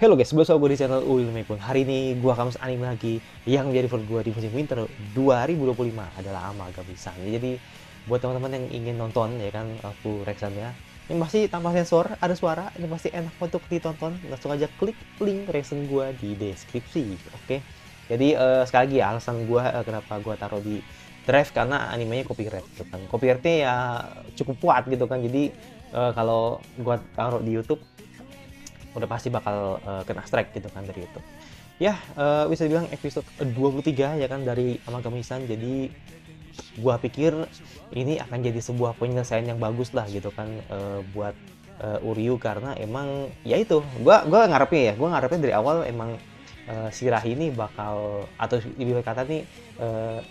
Halo guys, bersama gue di channel Ulil Mepun. Hari ini gue akan anime lagi yang menjadi favorit gue di musim winter 2025 adalah Amagami-san. Jadi buat teman-teman yang ingin nonton ya kan full reaction-nya, yang pasti tanpa sensor, ada suara, ini pasti enak untuk ditonton. Langsung aja klik link reaction gue di deskripsi. Oke. Jadi sekali lagi ya, alasan gue kenapa gue taruh di drive karena animenya copyright gitu kan. Copyright-nya ya cukup kuat gitu kan. Jadi kalau gue taruh di YouTube udah pasti bakal kena strike gitu kan dari itu. Ya, bisa dibilang episode 23 ya kan dari Amagami-san. Jadi gua pikir ini akan jadi sebuah penyelesaian yang bagus lah gitu kan buat Uryu, karena emang ya itu gua ngarepnya dari awal emang si Rahi ini bakal, atau lebih baik kata nih,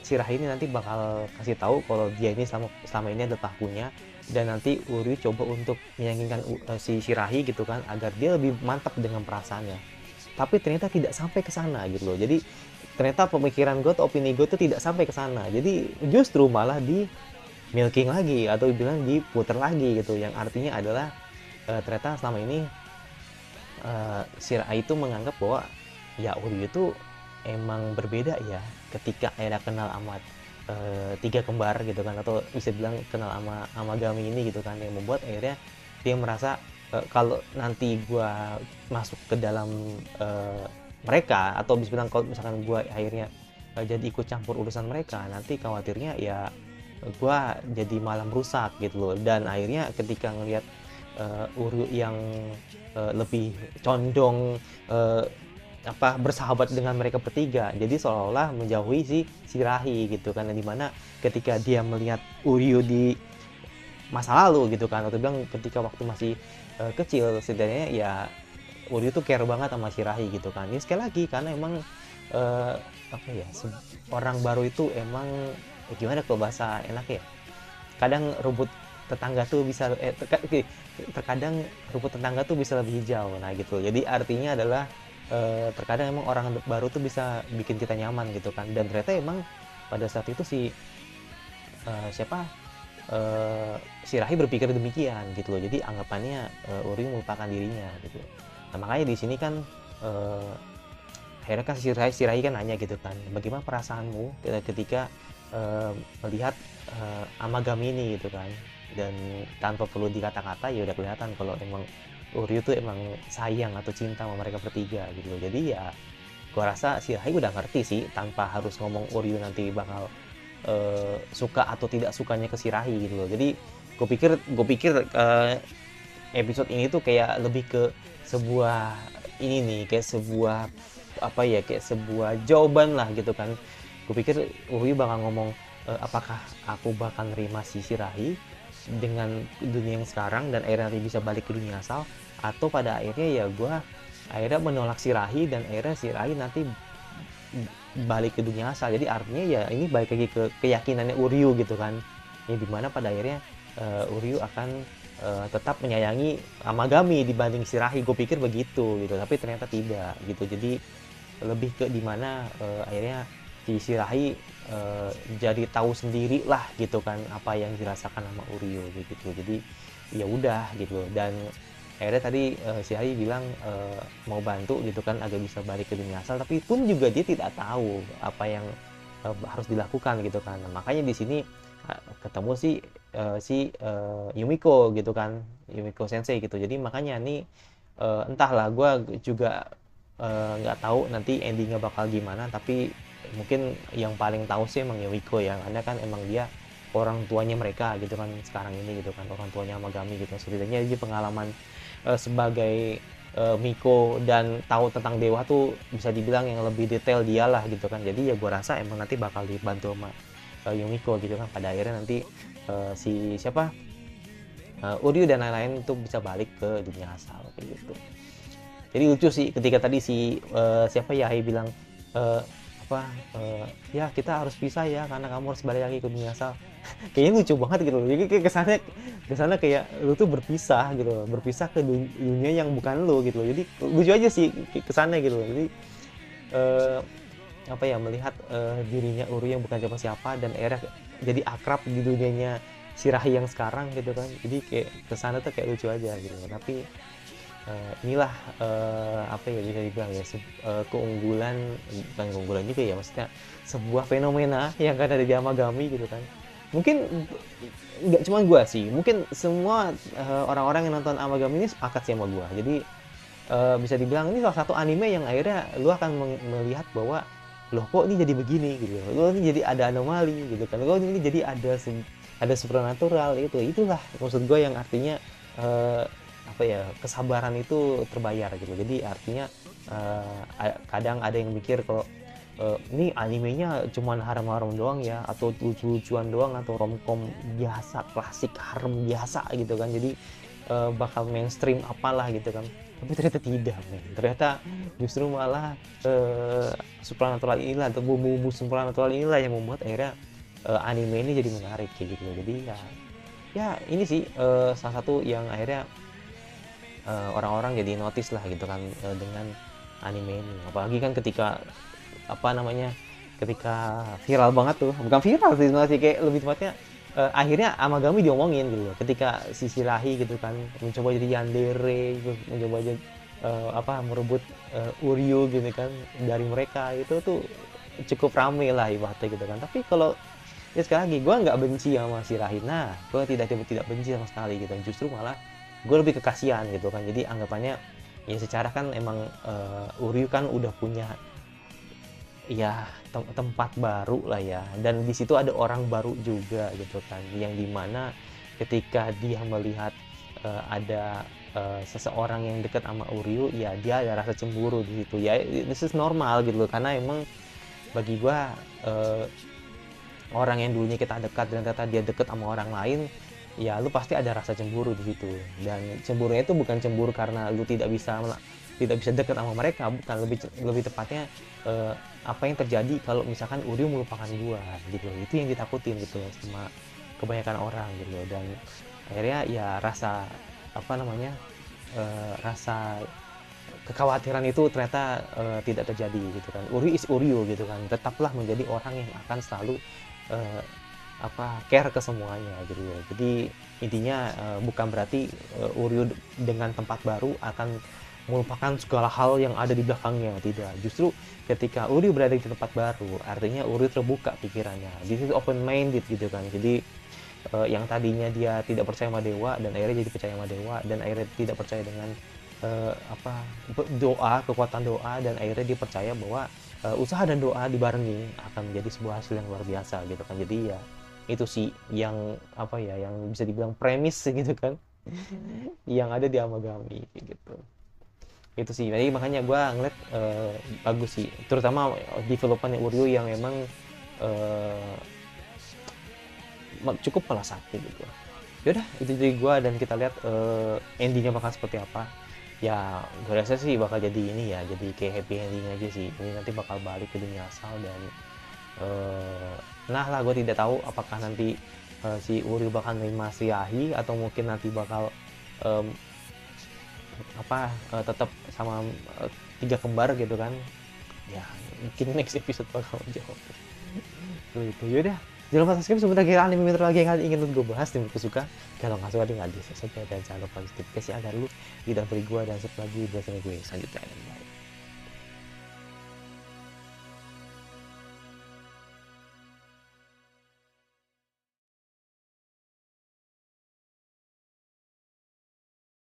si Rahi ini nanti bakal kasih tahu kalau dia ini selama ini adalah pelakunya, dan nanti Uryu coba untuk meyakinkan si Shirahi gitu kan agar dia lebih mantap dengan perasaannya. Tapi ternyata tidak sampai ke sana gitu loh. Jadi ternyata pemikiran gue tuh, opini gue tuh tidak sampai ke sana. Jadi justru malah di milking lagi atau bilang diputer lagi gitu. Yang artinya adalah ternyata selama ini Shirahi itu menganggap bahwa ya Uryu itu emang berbeda ya ketika akhirnya kenal sama tiga kembar gitu kan, atau bisa bilang kenal sama Amagami ini gitu kan, yang membuat akhirnya dia merasa kalau nanti gua masuk ke dalam mereka, atau bisa bilang kalau misalkan gua akhirnya jadi ikut campur urusan mereka, nanti khawatirnya ya gua jadi malah merusak gitu loh. Dan akhirnya ketika ngelihat Uryu yang lebih condong bersahabat dengan mereka bertiga, jadi seolah-olah menjauhi si Shirahi gitu kan, yang dimana ketika dia melihat Uryu di masa lalu gitu kan, atau bilang ketika waktu masih kecil, setidaknya ya Uryu tuh care banget sama Shirahi gitu kan. Ini sekali lagi karena emang orang baru itu emang gimana kalau bahasa enaknya ya, kadang rumput tetangga tuh bisa terkadang rumput tetangga tuh bisa lebih hijau, nah gitu. Jadi artinya adalah terkadang emang orang baru tuh bisa bikin kita nyaman gitu kan. Dan ternyata emang pada saat itu si si Rahi berpikir demikian gitu loh. Jadi anggapannya Uryu melupakan dirinya gitu. Nah makanya di sini kan akhirnya kan si Rahi kan nanya gitu kan, bagaimana perasaanmu ketika melihat Amagami ini gitu kan. Dan tanpa perlu dikata-kata ya udah kelihatan kalau emang Uryu tuh emang sayang atau cinta sama mereka bertiga gitu loh. Jadi ya gua rasa si Rahi udah ngerti sih, tanpa harus ngomong Uryu nanti bakal suka atau tidak sukanya ke si Rahi gitu loh. Jadi gue pikir episode ini tuh kayak lebih ke sebuah ini nih, kayak sebuah kayak sebuah jawaban lah gitu kan. Gue pikir Uryu bakal ngomong apakah aku bakal nerima si Shirahi dengan dunia yang sekarang dan akhirnya nanti bisa balik ke dunia asal, atau pada akhirnya ya gue akhirnya menolak Shirahi dan akhirnya Shirahi nanti balik ke dunia asal. Jadi artinya ya ini balik lagi ke keyakinannya Uryu gitu kan, ya dimana pada akhirnya Uryu akan tetap menyayangi Amagami dibanding Shirahi. Gue pikir begitu gitu, tapi ternyata tidak gitu. Jadi lebih ke dimana akhirnya si Shirahi jadi tahu sendiri lah gitu kan apa yang dirasakan sama Uryu gitu. Jadi ya udah gitu. Dan akhirnya tadi Shirahi bilang mau bantu gitu kan agar bisa balik ke dunia asal, tapi pun juga dia tidak tahu apa yang harus dilakukan gitu kan. Nah, makanya di sini ketemu si Yumiko gitu kan, Yumiko Sensei gitu. Jadi makanya nih entahlah, gue juga nggak tahu nanti endingnya bakal gimana, tapi mungkin yang paling tahu sih emang Yumiko ya, karena kan emang dia orang tuanya mereka gitu kan sekarang ini gitu kan, orang tuanya Amagami gitu. Setidaknya dia pengalaman sebagai Miko dan tahu tentang dewa tuh bisa dibilang yang lebih detail dialah gitu kan. Jadi ya gue rasa emang nanti bakal dibantu sama Yumiko gitu kan, pada akhirnya nanti si Uryu dan lain-lain itu bisa balik ke dunia asal kayak gitu. Jadi lucu sih ketika tadi si Yahi bilang ya kita harus pisah ya karena kamu harus balik lagi ke dunia asal. Kayaknya lucu banget gitu. Jadi kayak kesannya kayak lu tuh berpisah gitu, berpisah ke dunia yang bukan lu gitu. Jadi lucu aja sih kesannya gitu. Jadi melihat dirinya Uryu yang bukan siapa-siapa dan akhirnya jadi akrab di dunianya Shirahi yang sekarang gitu kan. Jadi kayak kesana tuh kayak lucu aja gitu. Tapi inilah apa ya bisa dibilang ya keunggulan, bukan keunggulan juga ya, maksudnya sebuah fenomena yang ada di Amagami gitu kan. Mungkin nggak cuma gua sih, mungkin semua orang-orang yang nonton Amagami ini sepakat sih sama gua. Jadi bisa dibilang ini salah satu anime yang akhirnya lu akan melihat bahwa loh kok ini jadi begini gitu, loh ini jadi ada anomali gitu kan, loh ini jadi ada supernatural. Itulah maksud gue yang artinya apa ya, kesabaran itu terbayar gitu. Jadi artinya kadang ada yang mikir kalau ini animenya cuman harem-harem doang ya, atau lucu-lucuan doang, atau romcom biasa klasik harem biasa gitu kan, jadi bakal mainstream apalah gitu kan. Tapi ternyata tidak, men. Ternyata justru malah supernatural inilah, atau bumbu-bumbu supernatural inilah yang membuat akhirnya anime ini jadi menarik kayak gitu. Jadi ya ini sih salah satu yang akhirnya orang-orang jadi notice lah gitu kan dengan anime ini. Apalagi kan ketika apa namanya, ketika viral banget tuh, bukan viral sih masih kayak lebih tepatnya akhirnya Amagami diomongin gitu loh, ketika si Shirahi gitu kan mencoba jadi yandere gitu, mencoba jadi apa merebut Uryu gitu kan dari mereka, itu tuh cukup rame lah ibaratnya gitu kan. Tapi kalau ya sekali lagi gue nggak benci sama Shirahi, nah gue tidak benci sama sekali gitu, justru malah gue lebih ke kasihan gitu kan. Jadi anggapannya ya secara kan emang Uryu kan udah punya ya tempat baru lah ya, dan di situ ada orang baru juga gitu kan, yang dimana ketika dia melihat ada seseorang yang dekat sama Uryu, ya dia ada rasa cemburu di situ ya. This is normal gitu loh, karena emang bagi gua orang yang dulunya kita dekat dan ternyata dia dekat sama orang lain, ya lu pasti ada rasa cemburu di situ. Dan cemburunya itu bukan cemburu karena lu tidak bisa dekat sama mereka, bukan, lebih tepatnya apa yang terjadi kalau misalkan Uryu melupakan gua gitu loh. Itu yang ditakutin gitu loh sama kebanyakan orang gitu loh. Dan akhirnya ya rasa apa namanya, rasa kekhawatiran itu ternyata tidak terjadi gitu kan. Uryu is Uryu gitu kan, tetaplah menjadi orang yang akan selalu care ke semuanya gitu ya. Jadi intinya bukan berarti Uryu dengan tempat baru akan melupakan segala hal yang ada di belakangnya, tidak. Justru ketika Uryu berada di tempat baru, artinya Uryu terbuka pikirannya, this is open minded gitu kan. Jadi yang tadinya dia tidak percaya sama dewa, dan akhirnya jadi percaya sama dewa, dan akhirnya tidak percaya dengan kekuatan doa, dan akhirnya dia percaya bahwa usaha dan doa dibarengi akan menjadi sebuah hasil yang luar biasa gitu kan. Jadi ya itu sih yang apa ya, yang bisa dibilang premis gitu kan yang ada di Amagami gitu. Itu sih, jadi makanya gue ngeliat bagus sih, terutama developernya Uryu yang emang cukup melesatkan gitu. Yaudah, itu dari gue, dan kita lihat endingnya bakal seperti apa. Ya gue rasa sih bakal jadi ini ya, jadi kayak happy ending aja sih. Ini nanti bakal balik ke dunia asal, dan nah lah, gue tidak tahu apakah nanti si Uryu bakal nerima Shirahi, atau mungkin nanti bakal tetap sama tiga kembar gitu kan. Ya mungkin next episode bakal menjawab gitu. Yaudah, jangan lupa subscribe sebentar, kira anime metro lagi yang ingin gue bahas dan gue suka. Kalau nggak suka tinggal di subscribe, dan jangan lupa notifikasi agar lu tidak beri gue dan subscribe lagi biasanya gue selanjutnya. Bye.